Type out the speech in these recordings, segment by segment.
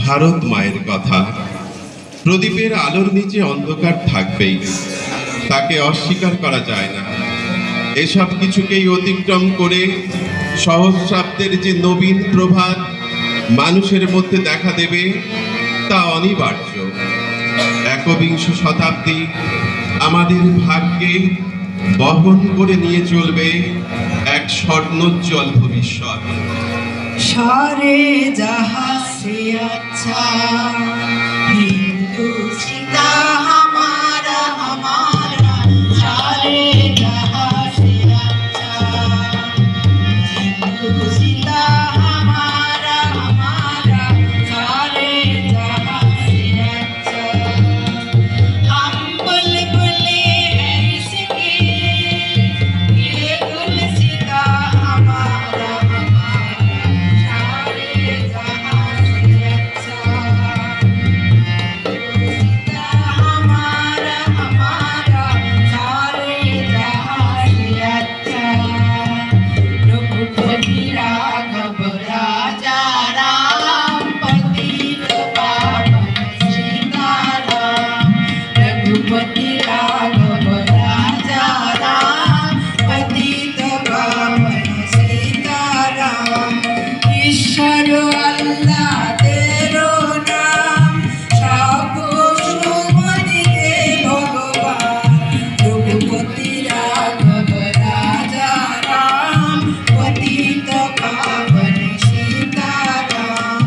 ভারত মায়ের কথা। প্রদীপের আলোর নিচে অন্ধকার থাকবেই, তাকে অস্বীকার করা যায় না। এসব কিছুকেই অতিক্রম করে সহস্রাব্দের যে নবীন প্রভাত মানুষের মধ্যে দেখা দেবে, তা অনিবার্য। একবিংশ শতাব্দী আমাদের ভাগ্যে বহন করে নিয়ে চলবে এক স্বর্ণোজ্জ্বল ভবিষ্যৎ। सारे जहां से अच्छा हिंदुस्ता हमारा हमारा, सारे जहां से अच्छा हिंदुस्ता हमारा हमारा, सारे जहां से अच्छा। हम बुलबुले हैं इसके, ये गुलसिता हमारा हमारा, सारे जहां से अच्छा। गुलसिता हमारा हमारा, सारे जहां से अच्छा। रघुपति राघव राजा राम, पतित पावन सीताराम। रघुपति राघव राजा राम, पतित पावन सीताराम। ईश्वर अल्लाह तेरो नाम, सब शुभ दिए भगवान। रघुपति राघव राजा राम, पतित पावन सीताराम।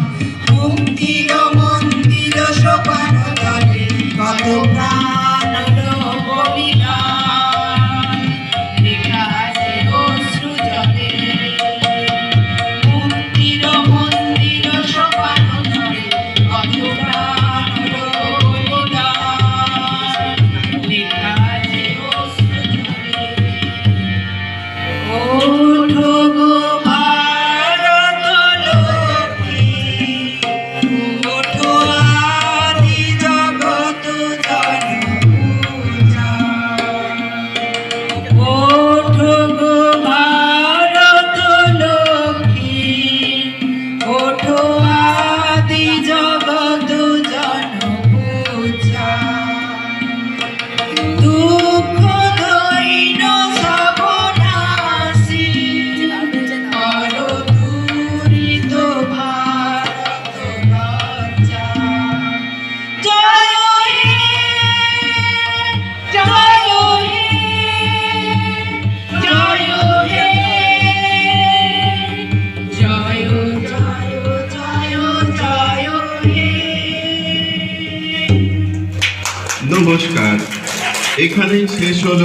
मुक्तिर मंदिर सोपान तले कत प्राण बलिदान, লেখা আছে অশ্রু জলে। মুক্তির মন্দির সোপান তলে কত প্রাণ বলিদান, লেখা আছে অশ্রু জলে। ওঠো গো ভারত লক্ষ্মী, ওঠো আদি জগৎ জনপূজা। ওঠো গো ভারত লক্ষ্মী, ওঠো আদি জগৎ জনপূজা। দুঃখ দৈন্য সর্বনাশী, করো দুরিত ভারত লজ্জা। জয় হে, জয় হে, জয় হে, জয় জয় জয় জয় হে। নমস্কার, এখানেই শেষ হলো